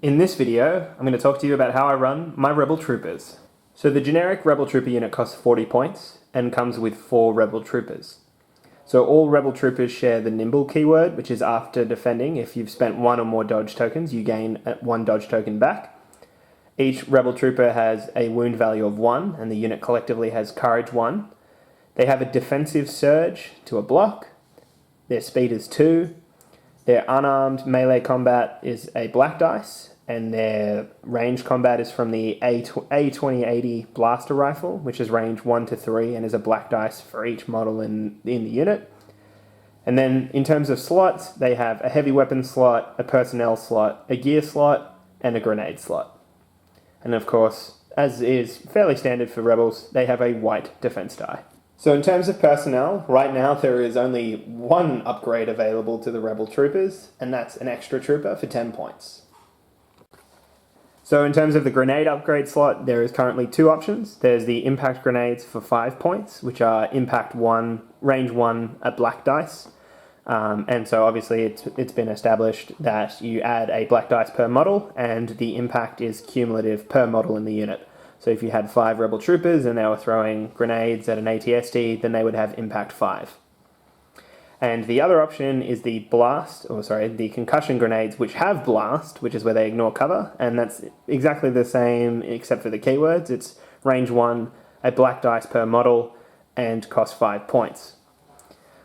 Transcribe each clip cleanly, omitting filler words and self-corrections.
In this video, I'm going to talk to you about how I run my Rebel Troopers. So the generic Rebel Trooper unit costs 40 points and comes with 4 Rebel Troopers. So all Rebel Troopers share the Nimble keyword, which is after defending. If you've spent 1 or more dodge tokens, you gain 1 dodge token back. Each Rebel Trooper has a wound value of 1, and the unit collectively has Courage 1. They have a defensive surge to a block. Their speed is 2. Their unarmed melee combat is a black dice, and their range combat is from the A2080 blaster rifle, which is range 1 to 3 and is a black dice for each model in the unit. And then in terms of slots, they have a heavy weapon slot, a personnel slot, a gear slot, and a grenade slot. And of course, as is fairly standard for Rebels, they have a white defense die. So in terms of personnel, right now there is only 1 upgrade available to the Rebel Troopers, and that's an extra trooper for 10 points. So in terms of the grenade upgrade slot, there is currently 2 options. There's the impact grenades for 5 points, which are impact 1, range 1 at black dice. And so obviously it's been established that you add a black dice per model, and the impact is cumulative per model in the unit. So if you had 5 Rebel Troopers and they were throwing grenades at an ATST, then they would have impact 5. And the other option is the the concussion grenades, which have blast, which is where they ignore cover, and that's exactly the same except for the keywords. It's range 1, a black dice per model, and cost 5 points.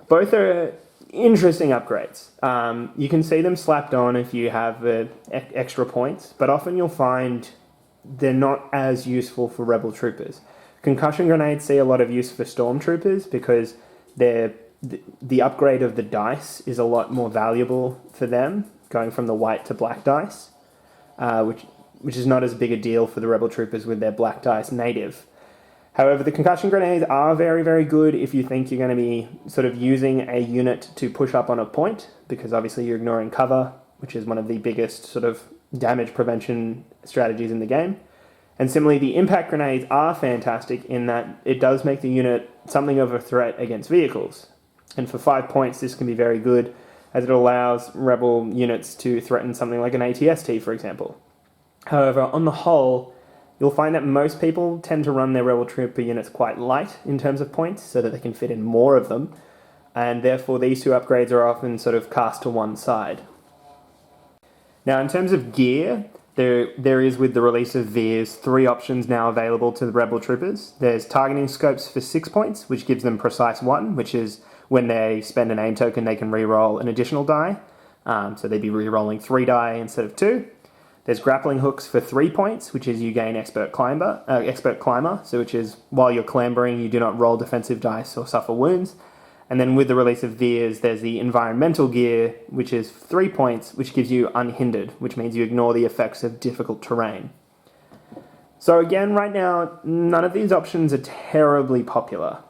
Both are interesting upgrades. You can see them slapped on if you have extra points, but often you'll find they're not as useful for Rebel Troopers. Concussion grenades see a lot of use for Stormtroopers because the upgrade of the dice is a lot more valuable for them, going from the white to black dice, which is not as big a deal for the Rebel Troopers with their black dice native. However, the concussion grenades are very, very good if you think you're going to be sort of using a unit to push up on a point, because obviously you're ignoring cover, which is one of the biggest sort of damage prevention strategies in the game. And similarly, the impact grenades are fantastic in that it does make the unit something of a threat against vehicles. And for 5 points, this can be very good, as it allows Rebel units to threaten something like an ATST, for example. However, on the whole, you'll find that most people tend to run their Rebel Trooper units quite light in terms of points, so that they can fit in more of them, and therefore these 2 upgrades are often sort of cast to one side. Now, in terms of gear, there is, with the release of Veers, 3 options now available to the Rebel Troopers. There's targeting scopes for 6 points, which gives them precise 1, which is when they spend an aim token, they can reroll an additional die. So they'd be rerolling 3 die instead of 2. There's grappling hooks for 3 points, which is you gain expert climber, so which is while you're clambering, you do not roll defensive dice or suffer wounds. And then with the release of Veers, there's the environmental gear, which is 3 points, which gives you unhindered, which means you ignore the effects of difficult terrain. So again, right now, none of these options are terribly popular.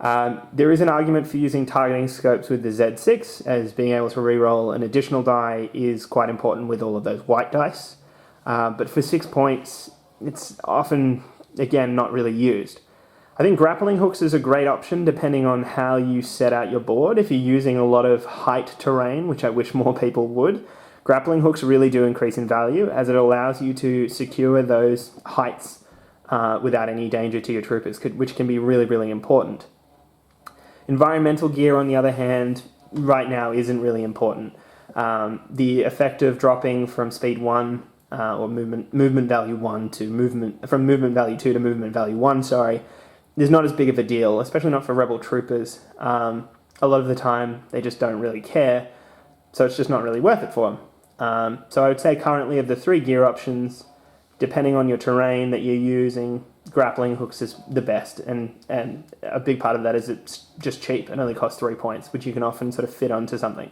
There is an argument for using targeting scopes with the Z6, as being able to reroll an additional die is quite important with all of those white dice. But for 6 points, it's often, again, not really used. I think grappling hooks is a great option depending on how you set out your board. If you're using a lot of height terrain, which I wish more people would, grappling hooks really do increase in value, as it allows you to secure those heights without any danger to your troopers, which can be really, really important. Environmental gear, on the other hand, right now isn't really important. The effect of dropping from speed 1 or movement value 1 to from movement value 2 to movement value 1, is not as big of a deal, especially not for Rebel Troopers. A lot of the time, they just don't really care, so it's just not really worth it for them. So I would say currently of the 3 gear options, depending on your terrain that you're using, grappling hooks is the best, and a big part of that is it's just cheap and only costs 3 points, which you can often sort of fit onto something.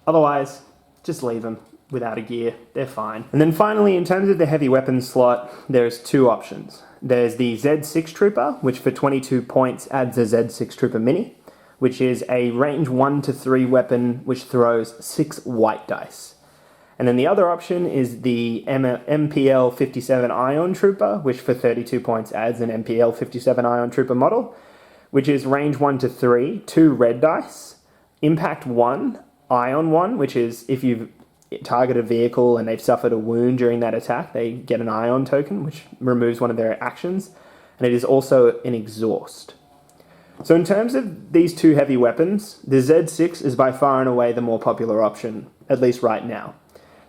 Otherwise, just leave them without a gear, they're fine. And then finally, in terms of the heavy weapons slot, there's 2 options. There's the Z6 Trooper, which for 22 points adds a Z6 Trooper Mini, which is a range 1 to 3 weapon which throws 6 white dice. And then the other option is the MPL 57 Ion Trooper, which for 32 points adds an MPL 57 Ion Trooper model, which is range 1 to 3, 2 red dice, impact 1, Ion 1, which is if you've target a vehicle and they've suffered a wound during that attack, they get an ion token, which removes one of their actions, and it is also an exhaust. So in terms of these two heavy weapons, the Z6 is by far and away the more popular option, at least right now.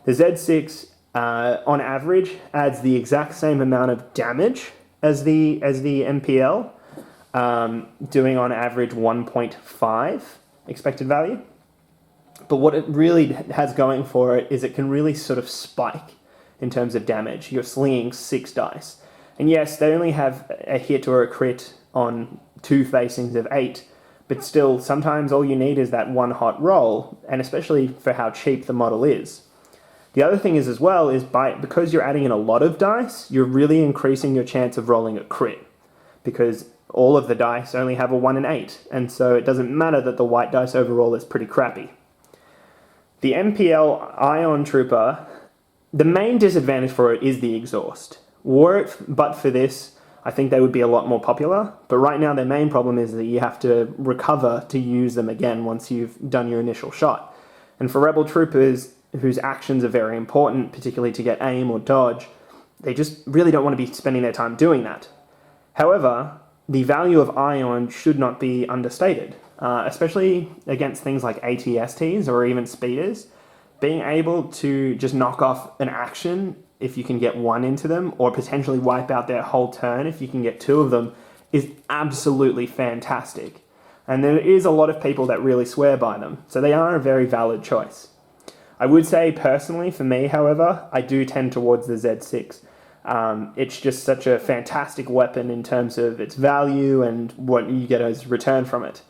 The Z6, on average, adds the exact same amount of damage as the MPL, doing on average 1.5 expected value. But what it really has going for it is it can really sort of spike in terms of damage. You're slinging 6 dice. And yes, they only have a hit or a crit on 2 facings of 8, but still, sometimes all you need is that one hot roll, and especially for how cheap the model is. The other thing is as well, is because you're adding in a lot of dice, you're really increasing your chance of rolling a crit, because all of the dice only have a 1 and 8, and so it doesn't matter that the white dice overall is pretty crappy. The MPL Ion Trooper, the main disadvantage for it is the exhaust. Were it but for this, I think they would be a lot more popular, but right now their main problem is that you have to recover to use them again once you've done your initial shot. And for Rebel Troopers, whose actions are very important, particularly to get aim or dodge, they just really don't want to be spending their time doing that. However, the value of Ion should not be understated, especially against things like ATSTs or even speeders. Being able to just knock off an action if you can get 1 into them, or potentially wipe out their whole turn if you can get 2 of them, is absolutely fantastic. And there is a lot of people that really swear by them, so they are a very valid choice. I would say personally, for me, however, I do tend towards the Z6. It's just such a fantastic weapon in terms of its value and what you get as return from it.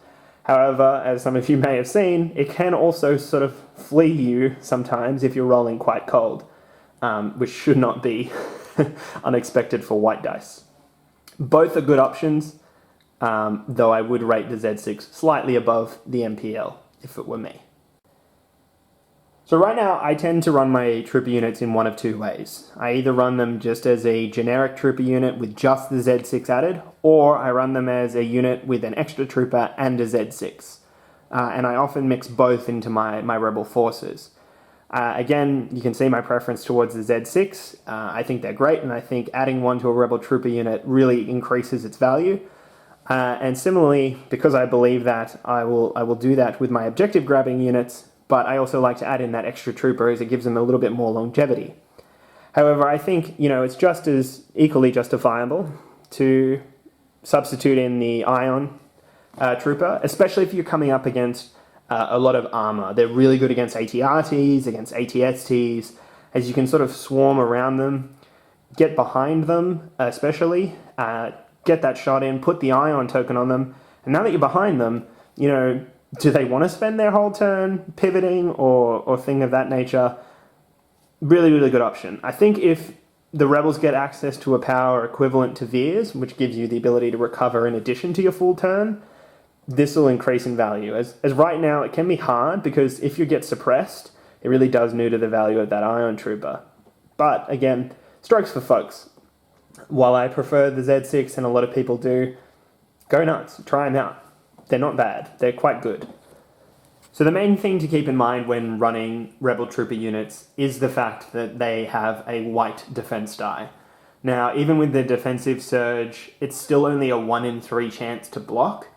However, as some of you may have seen, it can also sort of flee you sometimes if you're rolling quite cold, which should not be unexpected for white dice. Both are good options, though I would rate the Z6 slightly above the MPL if it were me. So right now, I tend to run my trooper units in one of 2 ways. I either run them just as a generic trooper unit with just the Z6 added, or I run them as a unit with an extra trooper and a Z6. And I often mix both into my rebel forces. Again, you can see my preference towards the Z6. I think they're great, and I think adding one to a rebel trooper unit really increases its value. And similarly, because I believe that, I will do that with my objective grabbing units, but I also like to add in that extra trooper as it gives them a little bit more longevity. However, I think, it's just as equally justifiable to substitute in the Ion Trooper, especially if you're coming up against a lot of armor. They're really good against ATRTs, against ATSTs, as you can sort of swarm around them, get behind them, especially, get that shot in, put the Ion token on them, and now that you're behind them, do they want to spend their whole turn pivoting or thing of that nature? Really, really good option. I think if the rebels get access to a power equivalent to Veer's, which gives you the ability to recover in addition to your full turn, this will increase in value. As right now, it can be hard because if you get suppressed, it really does neuter the value of that Ion Trooper. But again, strokes for folks. While I prefer the Z6 and a lot of people do, go nuts, try them out. They're not bad, they're quite good. So the main thing to keep in mind when running Rebel Trooper units is the fact that they have a white defense die. Now, even with the defensive surge, it's still only a 1 in 3 chance to block,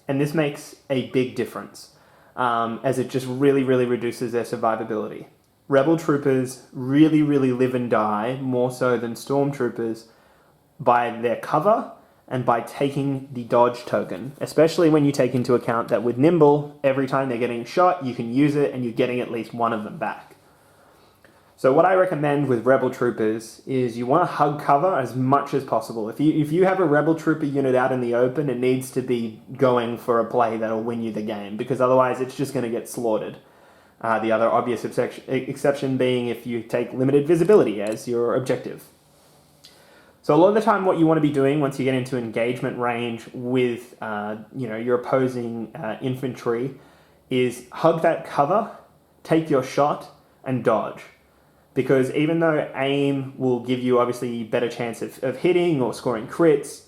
and this makes a big difference, as it just really, really reduces their survivability. Rebel Troopers really, really live and die, more so than Stormtroopers, by their cover and by taking the dodge token, especially when you take into account that with Nimble, every time they're getting shot, you can use it and you're getting at least one of them back. So what I recommend with Rebel Troopers is you want to hug cover as much as possible. If you have a Rebel Trooper unit out in the open, it needs to be going for a play that'll win you the game, because otherwise it's just going to get slaughtered. The other obvious exception being if you take limited visibility as your objective. So a lot of the time what you want to be doing once you get into engagement range with your opposing infantry is hug that cover, take your shot, and dodge. Because even though aim will give you obviously better chance of hitting or scoring crits,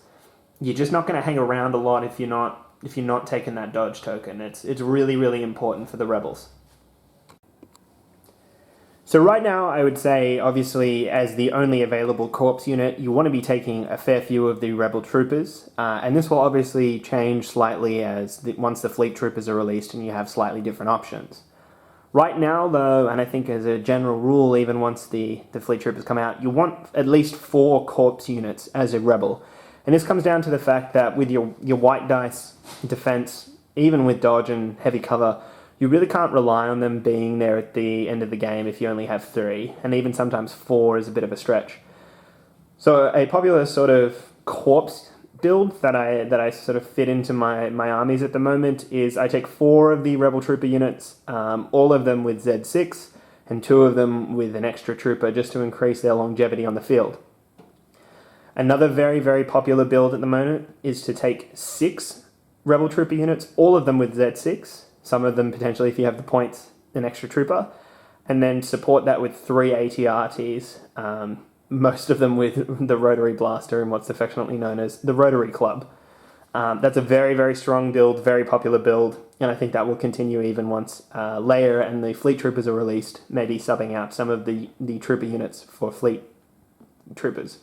you're just not going to hang around a lot if you're not taking that dodge token. It's really, really important for the rebels. So right now, I would say, obviously, as the only available corps unit, you want to be taking a fair few of the Rebel Troopers, and this will obviously change slightly once the Fleet Troopers are released and you have slightly different options. Right now, though, and I think as a general rule, even once the Fleet Troopers come out, you want at least 4 corps units as a Rebel. And this comes down to the fact that with your white dice defense, even with dodge and heavy cover, you really can't rely on them being there at the end of the game if you only have 3, and even sometimes 4 is a bit of a stretch. So a popular sort of corps build that I sort of fit into my armies at the moment is I take 4 of the Rebel Trooper units, all of them with Z6, and 2 of them with an extra trooper just to increase their longevity on the field. Another very, very popular build at the moment is to take 6 Rebel Trooper units, all of them with Z6, some of them potentially, if you have the points, an extra trooper, and then support that with 3 ATRTs, most of them with the rotary blaster and what's affectionately known as the rotary club. That's a very, very strong build, very popular build, and I think that will continue even once Leia and the Fleet Troopers are released, maybe subbing out some of the trooper units for Fleet Troopers.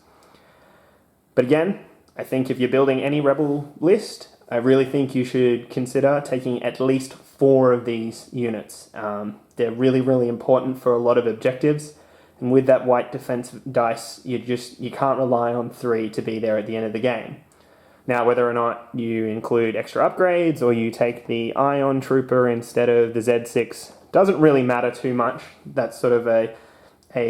But again, I think if you're building any Rebel list, I really think you should consider taking at least 4 of these units. They're really, really important for a lot of objectives, and with that white defense dice, you can't rely on 3 to be there at the end of the game. Now, whether or not you include extra upgrades or you take the Ion Trooper instead of the Z6 doesn't really matter too much. That's sort of a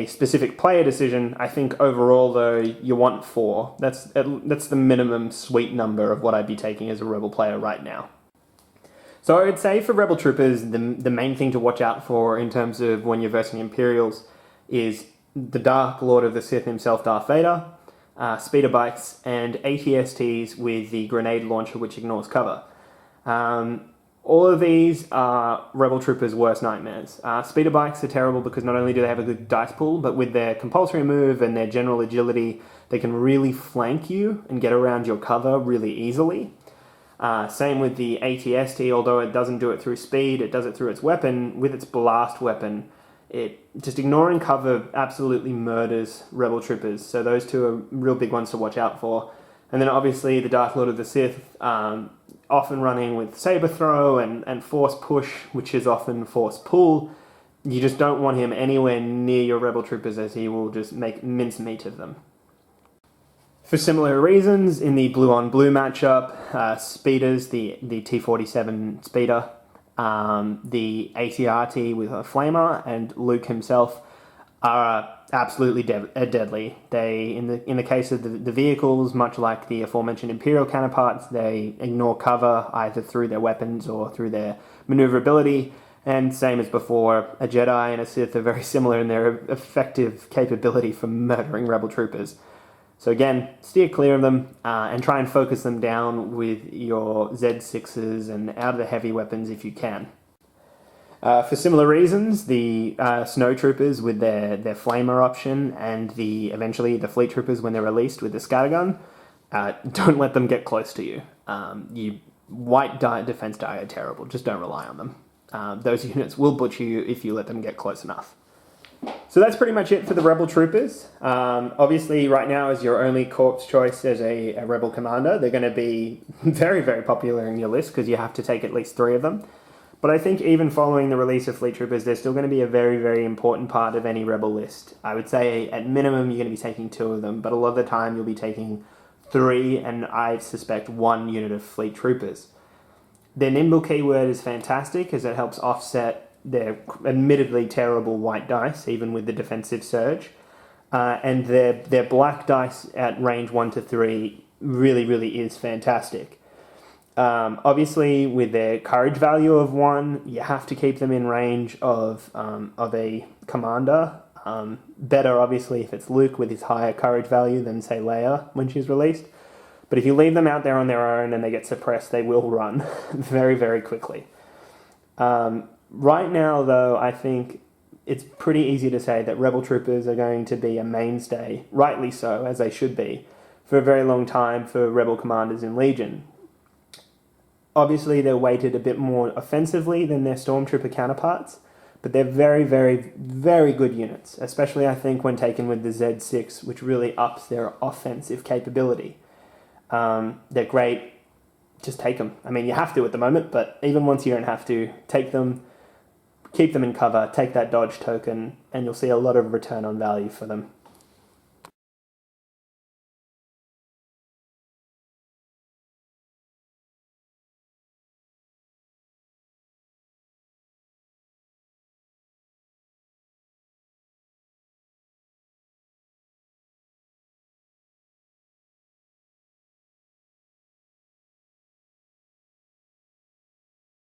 specific player decision. I think overall, though, you want 4. That's the minimum sweet number of what I'd be taking as a Rebel player right now. So I would say for Rebel Troopers, the main thing to watch out for in terms of when you're versing Imperials is the Dark Lord of the Sith himself, Darth Vader, speeder bikes, and ATSTs with the grenade launcher which ignores cover. All of these are Rebel Troopers' worst nightmares. Speeder bikes are terrible because not only do they have a good dice pool, but with their compulsory move and their general agility, they can really flank you and get around your cover really easily. Same with the ATST, although it doesn't do it through speed, it does it through its weapon. With its blast weapon, just ignoring cover absolutely murders Rebel Troopers, so those 2 are real big ones to watch out for. And then obviously the Dark Lord of the Sith, often running with saber throw and force push, which is often force pull. You just don't want him anywhere near your Rebel Troopers as he will just make mincemeat of them. For similar reasons, in the blue-on-blue matchup, speeders, the T-47 speeder, the ATRT with a flamer, and Luke himself are absolutely deadly. They, in the case of the vehicles, much like the aforementioned Imperial counterparts, they ignore cover either through their weapons or through their maneuverability. And same as before, a Jedi and a Sith are very similar in their effective capability for murdering Rebel Troopers. So again, steer clear of them and try and focus them down with your Z6s and out of the heavy weapons if you can. For similar reasons, the Snow Troopers with their flamer option and eventually the Fleet Troopers when they're released with the scattergun, don't let them get close to you. White defense die are terrible, just don't rely on them. Those units will butcher you if you let them get close enough. So that's pretty much it for the Rebel Troopers. Obviously, right now is your only corps choice as a Rebel commander. They're going to be very, very popular in your list because you have to take at least 3 of them. But I think even following the release of Fleet Troopers, they're still going to be a very, very important part of any Rebel list. I would say at minimum you're going to be taking 2 of them, but a lot of the time you'll be taking 3 and I suspect 1 unit of Fleet Troopers. Their nimble keyword is fantastic as it helps offset their admittedly terrible white dice, even with the defensive surge. And their black dice at range 1 to 3 really, really is fantastic. Obviously, with their courage value of 1, you have to keep them in range of a commander. Better, obviously, if it's Luke with his higher courage value than, say, Leia when she's released. But if you leave them out there on their own and they get suppressed, they will run very, very quickly. Right now, though, I think it's pretty easy to say that Rebel Troopers are going to be a mainstay, rightly so, as they should be, for a very long time for Rebel commanders in Legion. Obviously, they're weighted a bit more offensively than their Stormtrooper counterparts, but they're very, very, very good units, especially I think when taken with the Z6, which really ups their offensive capability. They're great. Just take them. I mean, you have to at the moment, but even once you don't have to, take them, keep them in cover, take that dodge token, and you'll see a lot of return on value for them.